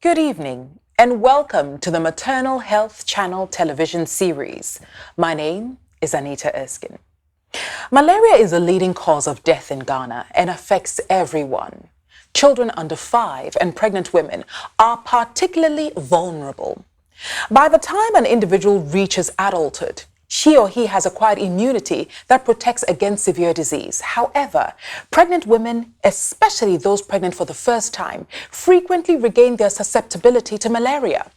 Good evening and welcome to the Maternal Health Channel television series. My name is Anita Erskine. Malaria is a leading cause of death in Ghana and affects everyone. Children under 5 and pregnant women are particularly vulnerable. By the time an individual reaches adulthood, she or he has acquired immunity that protects against severe disease. However, pregnant women, especially those pregnant for the first time, frequently regain their susceptibility to malaria.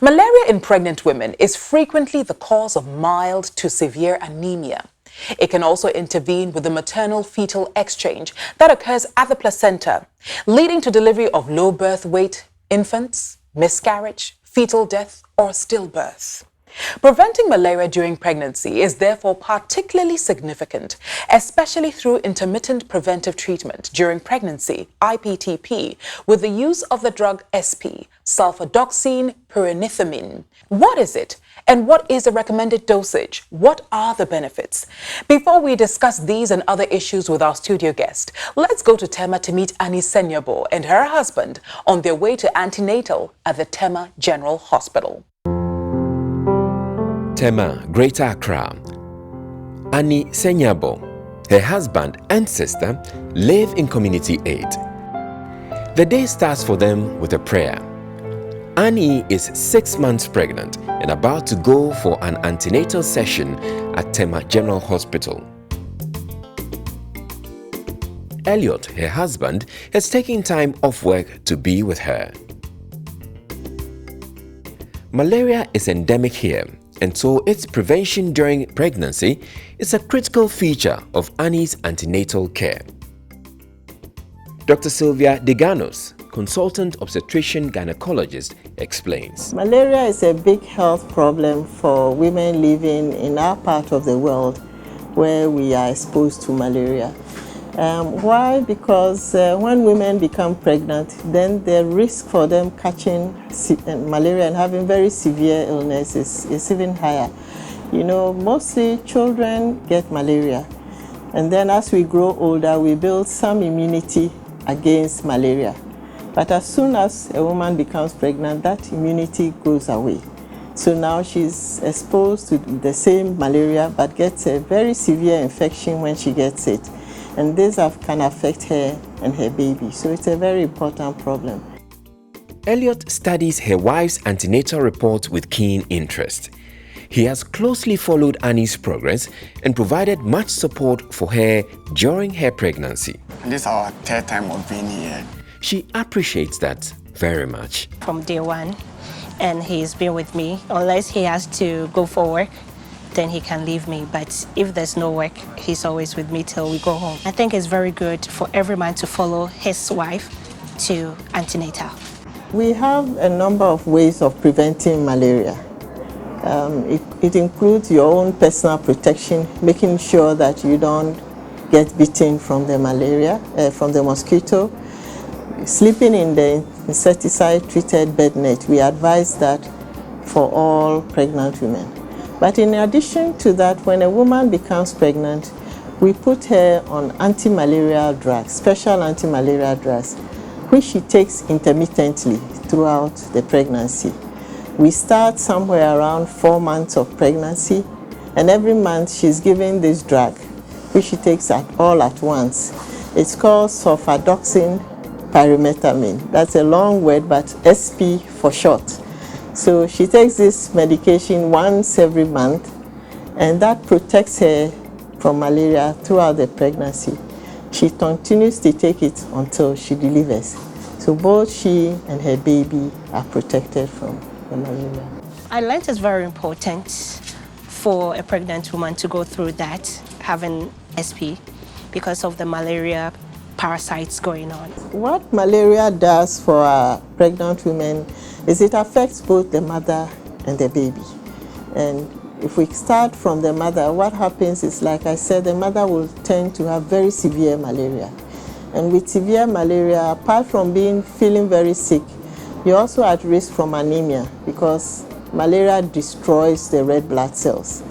Malaria in pregnant women is frequently the cause of mild to severe anemia. It can also intervene with the maternal-fetal exchange that occurs at the placenta, leading to delivery of low birth weight infants, miscarriage, fetal death, or stillbirth. Preventing malaria during pregnancy is therefore particularly significant, especially through intermittent preventive treatment during pregnancy, IPTp, with the use of the drug SP, sulfadoxine pyrimethamine. What is it? And what is the recommended dosage? What are the benefits? Before we discuss these and other issues with our studio guest, let's go to Tema to meet Annie Senyabo and her husband on their way to antenatal at the Tema General Hospital. Tema, Greater Accra. Annie Senyabo, her husband and sister live in Community 8. The day starts for them with a prayer. Annie is 6 months pregnant and about to go for an antenatal session at Tema General Hospital. Elliot, her husband, has taken time off work to be with her. Malaria is endemic here, and so its prevention during pregnancy is a critical feature of Annie's antenatal care. Dr. Sylvia Deganos, consultant obstetrician gynecologist, explains. Malaria is a big health problem for women living in our part of the world where we are exposed to malaria. Why? Because when women become pregnant, then the risk for them catching malaria and having very severe illness is even higher. You know, mostly children get malaria, and then as we grow older, we build some immunity against malaria. But as soon as a woman becomes pregnant, that immunity goes away. So now she's exposed to the same malaria, but gets a very severe infection when she gets it. And this can affect her and her baby. So it's a very important problem. Elliot studies her wife's antenatal report with keen interest. He has closely followed Annie's progress and provided much support for her during her pregnancy. This is our third time of being here. She appreciates that very much. From day one, and he's been with me. Unless he has to go for work, then he can leave me. But if there's no work, he's always with me till we go home. I think it's very good for every man to follow his wife to antenatal. We have a number of ways of preventing malaria. It includes your own personal protection, making sure that you don't get bitten from the malaria, from the mosquito. Sleeping in the insecticide-treated bed net, we advise that for all pregnant women. But in addition to that, when a woman becomes pregnant, we put her on antimalarial drugs, special antimalarial drugs, which she takes intermittently throughout the pregnancy. We start somewhere around 4 months of pregnancy, and every month she's given this drug, which she takes all at once. It's called sulfadoxine pyrimethamine. That's a long word, but SP for short. So she takes this medication once every month, and that protects her from malaria throughout the pregnancy. She continues to take it until she delivers. So both she and her baby are protected from the malaria. I learned it's very important for a pregnant woman to go through that, having SP, because of the malaria parasites going on. What malaria does for pregnant women is it affects both the mother and the baby. And if we start from the mother, what happens is, like I said, the mother will tend to have very severe malaria. And with severe malaria, apart from feeling very sick, you're also at risk from anemia because malaria destroys the red blood cells.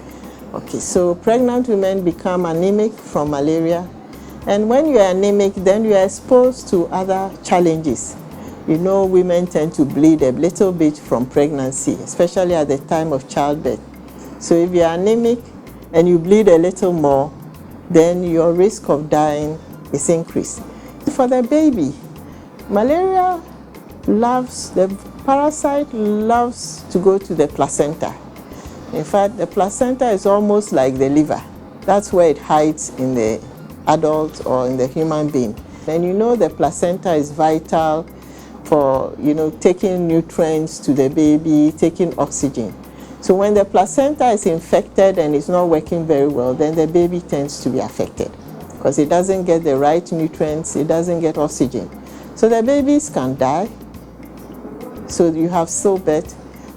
Okay, so pregnant women become anemic from malaria. And when you are anemic, then you are exposed to other challenges. You know, women tend to bleed a little bit from pregnancy, especially at the time of childbirth. So if you're anemic and you bleed a little more, then your risk of dying is increased. For the baby, malaria the parasite loves to go to the placenta. In fact, the placenta is almost like the liver. That's where it hides in the adult or in the human being. And you know the placenta is vital for, taking nutrients to the baby, taking oxygen. So when the placenta is infected and it's not working very well, then the baby tends to be affected because it doesn't get the right nutrients, it doesn't get oxygen. So the babies can die. So you have stillbirth.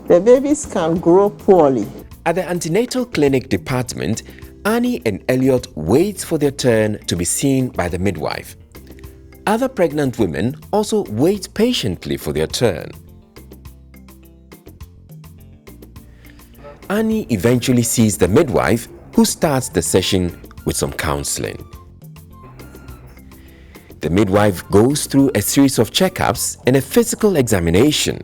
The babies can grow poorly. At the antenatal clinic department, Annie and Elliot wait for their turn to be seen by the midwife. Other pregnant women also wait patiently for their turn. Annie eventually sees the midwife, who starts the session with some counseling. The midwife goes through a series of checkups and a physical examination.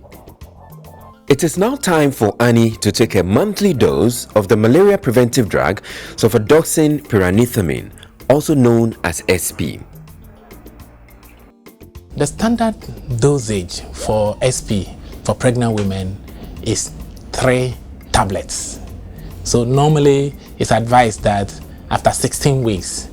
It is now time for Annie to take a monthly dose of the malaria preventive drug sulfadoxine pyranethamine, also known as SP. The standard dosage for SP for pregnant women is 3 tablets. So normally it's advised that after 16 weeks,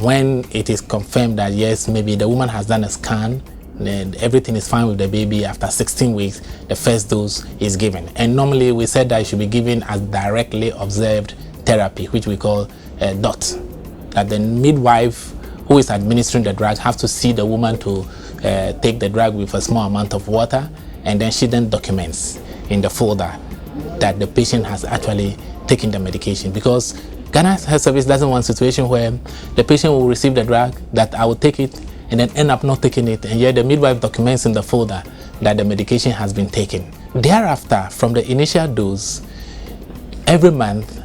when it is confirmed that yes, maybe the woman has done a scan, then everything is fine with the baby, after 16 weeks, the first dose is given. And normally we said that it should be given as directly observed therapy, which we call DOT. That the midwife who is administering the drug has to see the woman to take the drug with a small amount of water, and then she then documents in the folder that the patient has actually taken the medication. Because Ghana Health Service doesn't want a situation where the patient will receive the drug, that I will take it, and then end up not taking it, and yet the midwife documents in the folder that the medication has been taken. Thereafter, from the initial dose, every month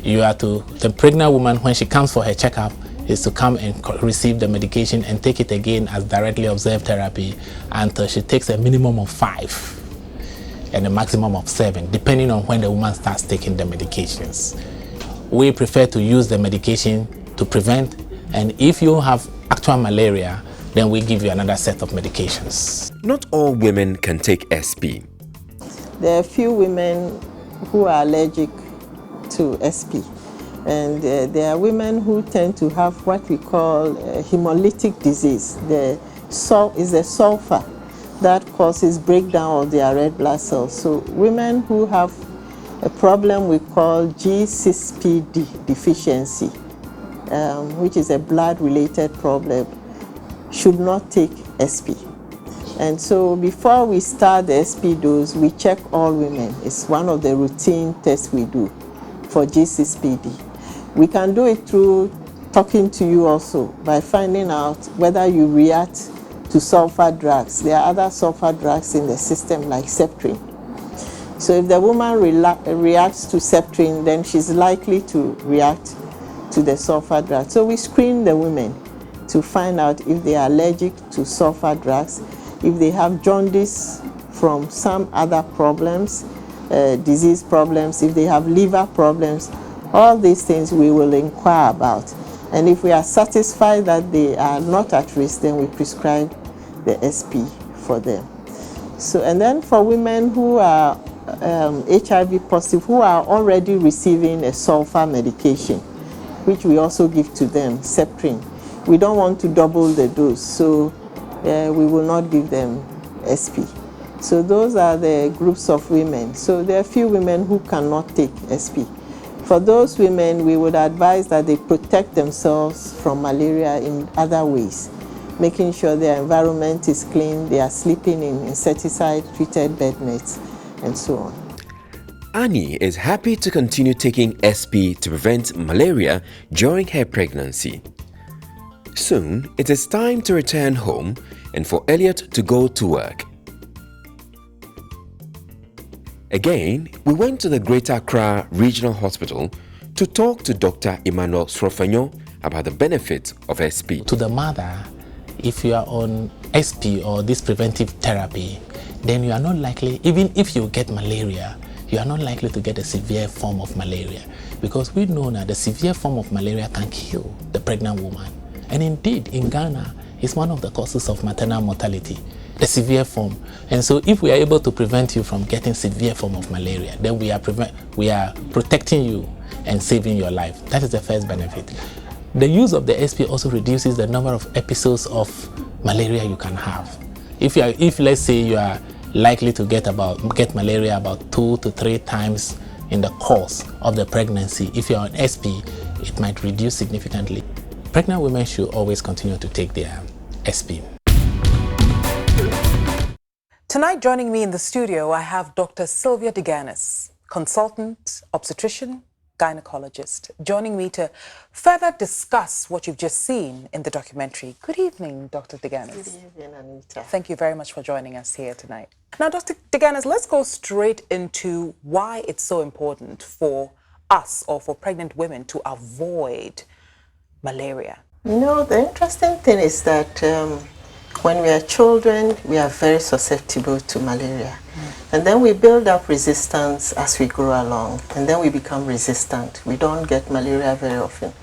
the pregnant woman, when she comes for her checkup, is to come and receive the medication and take it again as directly observed therapy until she takes a minimum of 5 and a maximum of 7, depending on when the woman starts taking the medications. We prefer to use the medication to prevent, and if you have actual malaria, then we give you another set of medications. Not all women can take SP. There are a few women who are allergic to SP, and there are women who tend to have what we call hemolytic disease. Is a sulfur that causes breakdown of their red blood cells. So women who have a problem we call G6PD deficiency, which is a blood-related problem, should not take SP. And so before we start the SP dose, we check all women. It's one of the routine tests we do for G6PD. We can do it through talking to you also by finding out whether you react to sulfur drugs. There are other sulfur drugs in the system like Septrin. So if the woman reacts to Septrin, then she's likely to react to the sulfur drug. So we screen the women to find out if they are allergic to sulfur drugs, if they have jaundice from some other problems, disease problems, if they have liver problems. All these things we will inquire about. And if we are satisfied that they are not at risk, then we prescribe the SP for them. So, and then for women who are HIV positive, who are already receiving a sulfur medication, which we also give to them, Septrin, we don't want to double the dose, so we will not give them SP. So those are the groups of women. So there are few women who cannot take SP. For those women, we would advise that they protect themselves from malaria in other ways, making sure their environment is clean, they are sleeping in insecticide-treated bed nets, and so on. Annie is happy to continue taking SP to prevent malaria during her pregnancy. Soon, it is time to return home and for Elliot to go to work. Again, we went to the Greater Accra Regional Hospital to talk to Dr. Emmanuel Srofenyo about the benefits of SP. To the mother, if you are on SP or this preventive therapy, then you are not likely, even if you get malaria, you are not likely to get a severe form of malaria, because we know that the severe form of malaria can kill the pregnant woman. And indeed, in Ghana, it's one of the causes of maternal mortality, the severe form. And so if we are able to prevent you from getting severe form of malaria, then we are protecting you and saving your life. That is the first benefit. The use of the SP also reduces the number of episodes of malaria you can have. If let's say you are likely to get malaria about 2 to 3 times in the course of the pregnancy, if you're on SP, it might reduce significantly. Pregnant women should always continue to take their SP. Tonight, joining me in the studio, I have Dr. Sylvia Deganis, consultant, obstetrician, gynecologist, joining me to further discuss what you've just seen in the documentary. Good evening, Dr. Deganis. Good evening, Anita. Thank you very much for joining us here tonight. Now, Dr. Deganis, let's go straight into why it's so important for us or for pregnant women to avoid malaria. You know, the interesting thing is that when we are children, we are very susceptible to malaria. And then we build up resistance as we grow along, and then we become resistant. We don't get malaria very often.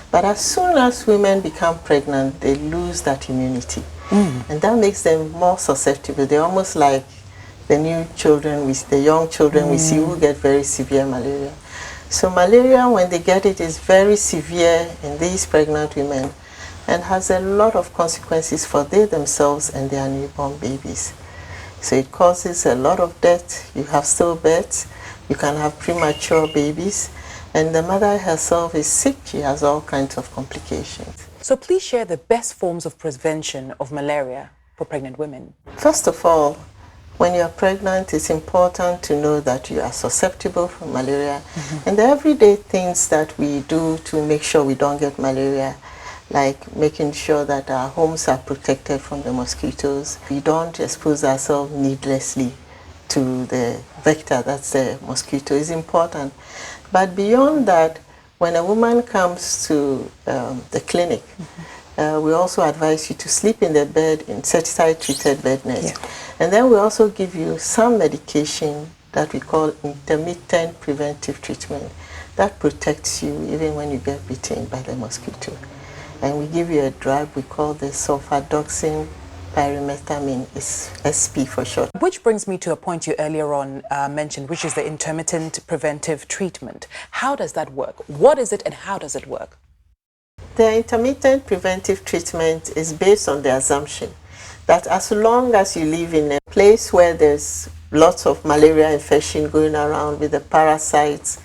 But as soon as women become pregnant, they lose that immunity. And that makes them more susceptible. They're almost like the young children we see who get very severe malaria. So malaria, when they get it, is very severe in these pregnant women and has a lot of consequences for they themselves and their newborn babies. So it causes a lot of death. You have stillbirths, you can have premature babies, and the mother herself is sick. She has all kinds of complications. So please share the best forms of prevention of malaria for pregnant women. First of all, when you're pregnant, it's important to know that you are susceptible for malaria. And the everyday things that we do to make sure we don't get malaria, like making sure that our homes are protected from the mosquitoes. We don't expose ourselves needlessly to the vector, that's the mosquito, is important. But beyond that, when a woman comes to the clinic, we also advise you to sleep in the bed in insecticide-treated bed nest. And then we also give you some medication that we call intermittent preventive treatment that protects you even when you get bitten by the mosquito. And we give you a drug we call the sulfadoxine pyrimethamine, is SP for short. Which brings me to a point you earlier on mentioned, which is the intermittent preventive treatment. How does that work? What is it and how does it work? The intermittent preventive treatment is based on the assumption that as long as you live in a place where there's lots of malaria infection going around with the parasites,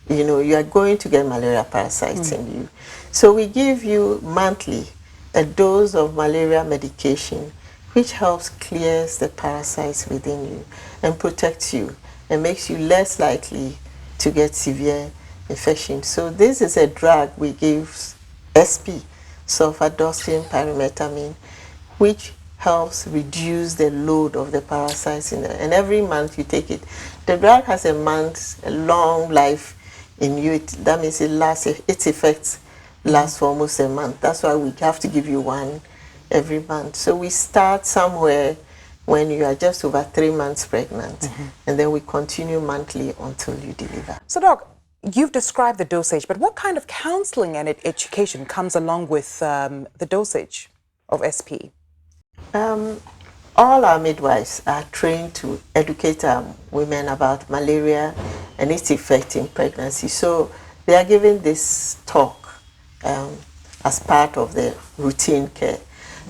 you know, you are going to get malaria parasites in you. So we give you monthly a dose of malaria medication which helps clears the parasites within you and protects you and makes you less likely to get severe infection. So this is a drug we give, SP, sulfadoxine pyrimethamine, which helps reduce the load of the parasites in there. And every month you take it. The drug has a long life in you. That means its effects last for almost a month. That's why we have to give you one every month. So we start somewhere when you are just over 3 months pregnant, and then we continue monthly until you deliver. So, Doc, you've described the dosage, but what kind of counseling and education comes along with the dosage of SP? All our midwives are trained to educate women about malaria and its effect in pregnancy. So they are given this talk as part of the routine care.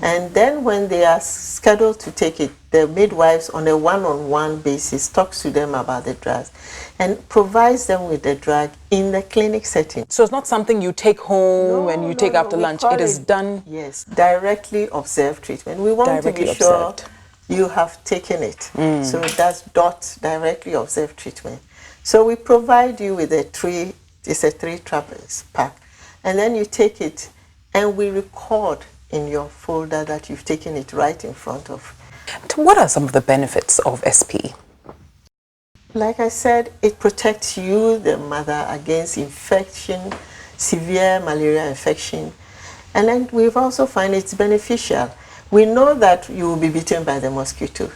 And then when they are scheduled to take it, the midwives on a one-on-one basis talks to them about the drugs and provides them with the drug in the clinic setting. So it's not something you take home and you take after lunch. It is done. Yes, directly observed treatment. We want to be sure you have taken it. So that's directly observed treatment. So we provide you with it's a 3 tablets pack. And then you take it and we record in your folder that you've taken it right in front of. What are some of the benefits of SP? Like I said, it protects you, the mother, against infection, severe malaria infection. And then we've also found it's beneficial. We know that you will be bitten by the mosquito.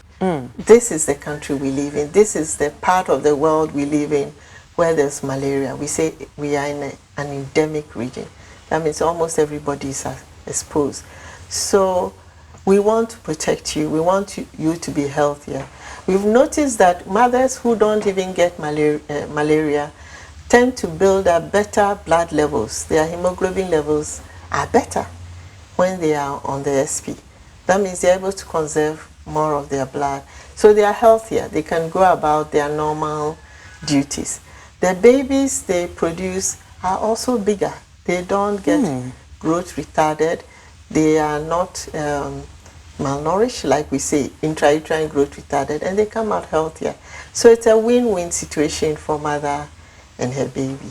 This is the country we live in. This is the part of the world we live in where there's malaria. We say we are in an endemic region. That means almost everybody is exposed. So we want to protect you. We want you to be healthier. We've noticed that mothers who don't even get malaria tend to build up better blood levels. Their hemoglobin levels are better when they are on the SP. That means they're able to conserve more of their blood. So they are healthier. They can go about their normal duties. The babies they produce are also bigger. They don't get growth retarded. They are not malnourished, like we say, intrauterine growth retarded, and they come out healthier. So it's a win-win situation for mother and her baby.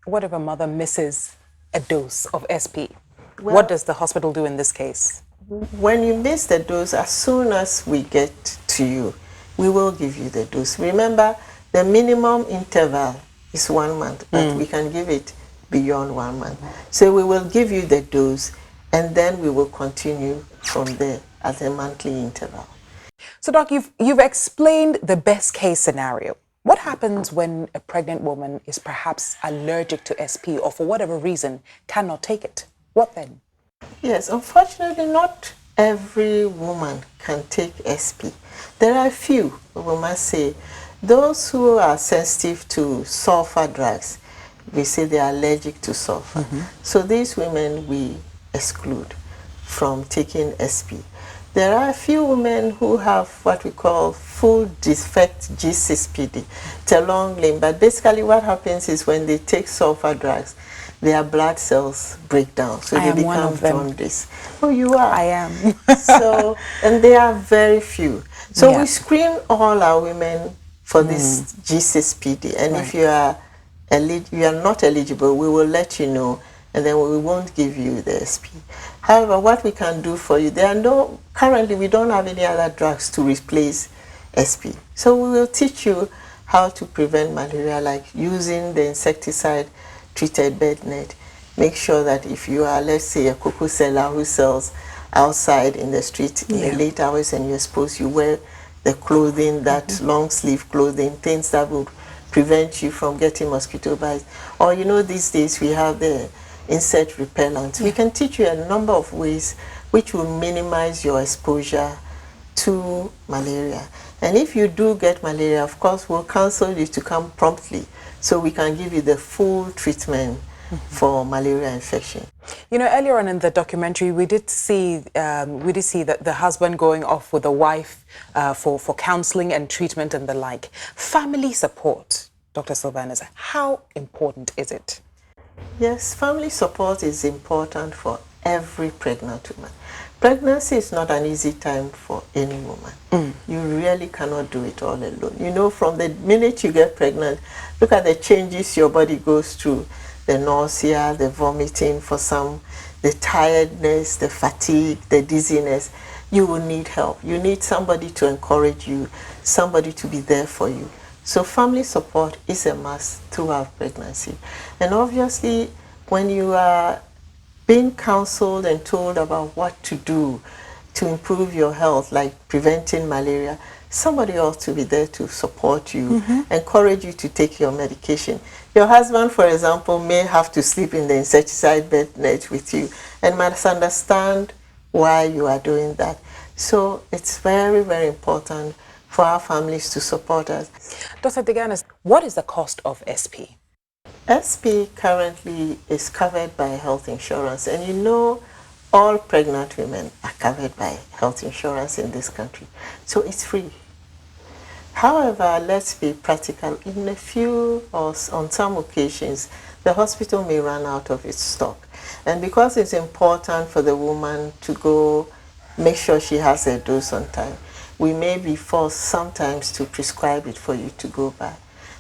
What if a mother misses a dose of SP? Well, What does the hospital do in this case? When you miss the dose, as soon as we get to you, we will give you the dose. Remember, the minimum interval is 1 month, but we can give it beyond 1 month. So we will give you the dose, and then we will continue from there at a monthly interval. So, Doc, you've explained the best case scenario. What happens when a pregnant woman is perhaps allergic to SP or for whatever reason cannot take it? What then? Yes, unfortunately, not every woman can take SP. There are a few, we must say. Those who are sensitive to sulfur drugs, we say they are allergic to sulfur. So these women we exclude from taking SP. There are a few women who have what we call full defect G6PD. It's a long name, but basically what happens is when they take sulfur drugs, their blood cells break down, so they become jaundice. Oh, you are? I am. So, and they are very few. So Yeah. we screen all our women for this G6PD, and if you are not eligible, we will let you know, and then we won't give you the SP. However, what we can do for you, currently we don't have any other drugs to replace SP. So we will teach you how to prevent malaria, like using the insecticide treated bed net. Make sure that if you are, let's say, a cocoa seller who sells outside in the street in the late hours and you're supposed, you wear the clothing, that long sleeve clothing, things that will prevent you from getting mosquito bites. Or these days we have the insect repellent. We can teach you a number of ways which will minimize your exposure to malaria. And if you do get malaria, of course, we'll counsel you to come promptly so we can give you the full treatment for malaria infection. Earlier on in the documentary, we did see that the husband going off with the wife for counseling and treatment and the like. Family support, Dr. Sylvanus, how important is it? Yes, family support is important for every pregnant woman. Pregnancy is not an easy time for any woman. You really cannot do it all alone. From the minute you get pregnant, look at the changes your body goes through. The nausea, the vomiting for some, the tiredness, the fatigue, the dizziness. You will need help. You need somebody to encourage you, somebody to be there for you. So family support is a must throughout pregnancy. And obviously, when you are being counseled and told about what to do to improve your health, like preventing malaria, somebody ought to be there to support you, encourage you to take your medication. Your husband, for example, may have to sleep in the insecticide bed net with you and must understand why you are doing that. So it's very, very important for our families to support us. Dr. Deganis, what is the cost of SP? SP currently is covered by health insurance, and all pregnant women are covered by health insurance in this country, so it's free. However, let's be practical. In a few or on some occasions, the hospital may run out of its stock, and because it's important for the woman to go make sure she has her dose on time, we may be forced sometimes to prescribe it for you to go buy.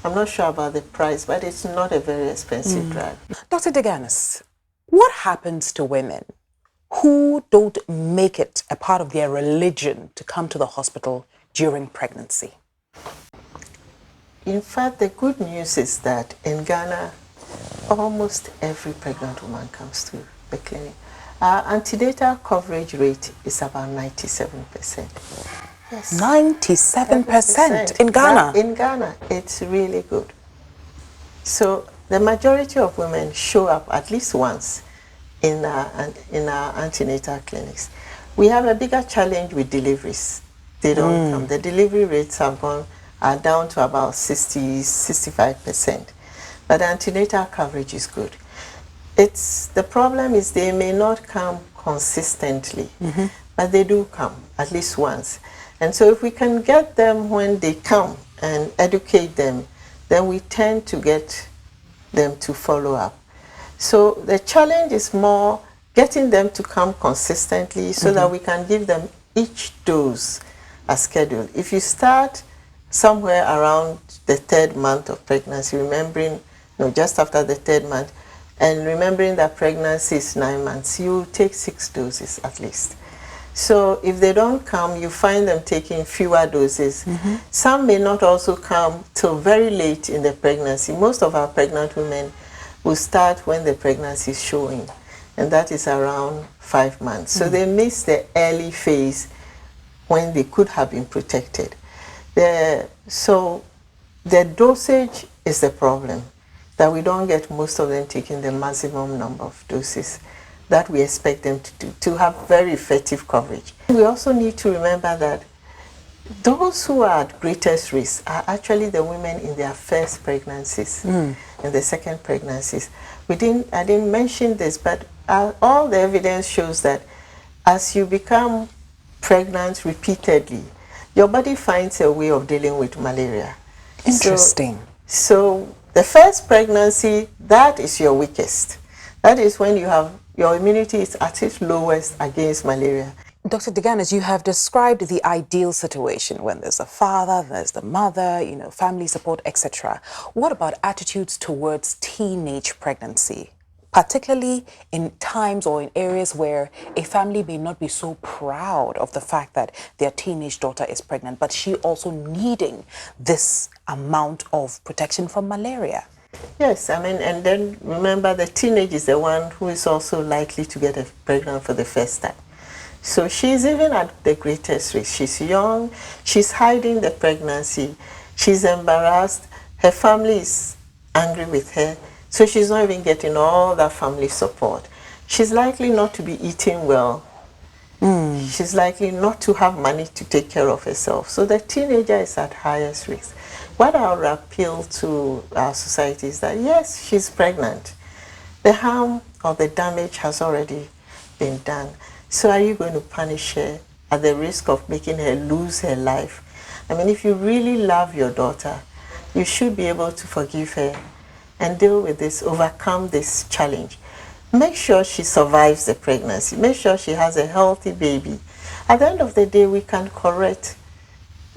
I'm not sure about the price, but it's not a very expensive drug. Dr. Deganis, what happens to women who don't make it a part of their religion to come to the hospital during pregnancy? In fact, the good news is that in Ghana, almost every pregnant woman comes to the clinic. Our antenatal coverage rate is about 97%. Yes. 97% in Ghana? In Ghana, it's really good. So the majority of women show up at least once in our antenatal clinics. We have a bigger challenge with deliveries. They don't come. The delivery rates are down to about 65%. But antenatal coverage is good. The problem is they may not come consistently, but they do come at least once. And so if we can get them when they come and educate them, then we tend to get them to follow up. So the challenge is more getting them to come consistently so that we can give them each dose as scheduled. If you start somewhere around the 3rd month of pregnancy, remembering, just after the 3rd month, and remembering that pregnancy is 9 months, you take 6 doses at least. So if they don't come, you find them taking fewer doses. Some may not also come till very late in the pregnancy. Most of our pregnant women will start when the pregnancy is showing, and that is around 5 months. So they miss the early phase when they could have been protected. So the dosage is the problem, that we don't get most of them taking the maximum number of doses that we expect them to do, to have very effective coverage. We also need to remember that those who are at greatest risk are actually the women in their first pregnancies and the second pregnancies. I didn't mention this, but all the evidence shows that as you become pregnant repeatedly, your body finds a way of dealing with malaria. Interesting. So the first pregnancy, that is your weakest. That is when your immunity is at its lowest against malaria. Dr. Deganis, you have described the ideal situation when there's a father, there's the mother, family support, etc. What about attitudes towards teenage pregnancy, particularly in times or in areas where a family may not be so proud of the fact that their teenage daughter is pregnant, but she also needing this amount of protection from malaria? Yes, and then remember the teenage is the one who is also likely to get pregnant for the first time. So she's even at the greatest risk. She's young, she's hiding the pregnancy, she's embarrassed, her family is angry with her, so she's not even getting all that family support. She's likely not to be eating well. She's likely not to have money to take care of herself. So the teenager is at highest risk. What I would appeal to our society is that, yes, she's pregnant. The harm or the damage has already been done. So are you going to punish her at the risk of making her lose her life? I mean, if you really love your daughter, you should be able to forgive her and deal with this, overcome this challenge. Make sure she survives the pregnancy. Make sure she has a healthy baby. At the end of the day, we can correct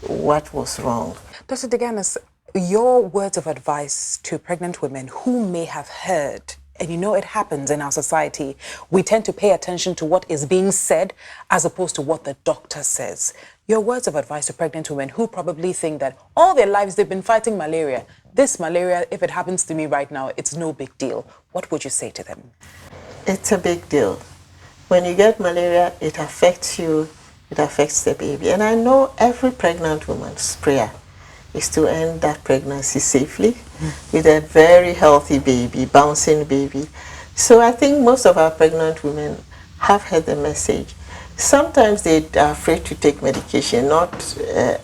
what was wrong. Dr. Deganis, your words of advice to pregnant women who may have heard, and it happens in our society, we tend to pay attention to what is being said as opposed to what the doctor says. Your words of advice to pregnant women who probably think that all their lives they've been fighting malaria. This malaria, if it happens to me right now, it's no big deal. What would you say to them? It's a big deal. When you get malaria, it affects you, it affects the baby. And I know every pregnant woman's prayer is to end that pregnancy safely with a very healthy baby, bouncing baby. So I think most of our pregnant women have heard the message. Sometimes they are afraid to take medication. Not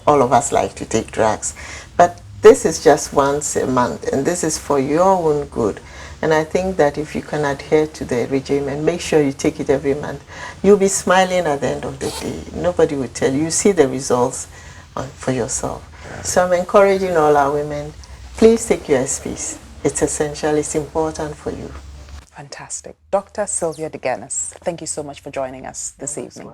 all of us like to take drugs. But this is just once a month, and this is for your own good. And I think that if you can adhere to the regime and make sure you take it every month, you'll be smiling at the end of the day. Nobody will tell you. You see the results for yourself. So I'm encouraging all our women, please take your SPs. It's essential, it's important for you. Fantastic. Dr. Sylvia Deganis, thank you so much for joining us this evening.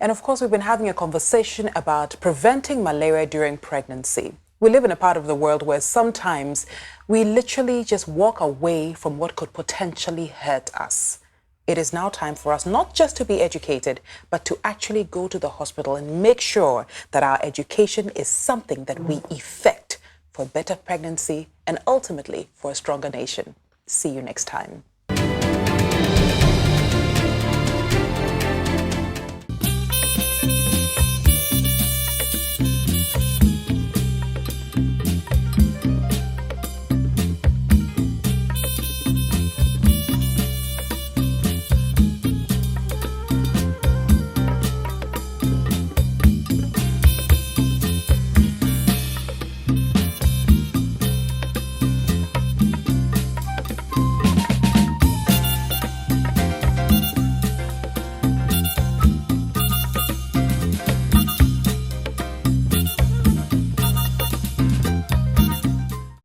And of course, we've been having a conversation about preventing malaria during pregnancy. We live in a part of the world where sometimes we literally just walk away from what could potentially hurt us. It is now time for us not just to be educated, but to actually go to the hospital and make sure that our education is something that we effect for better pregnancy and ultimately for a stronger nation. See you next time.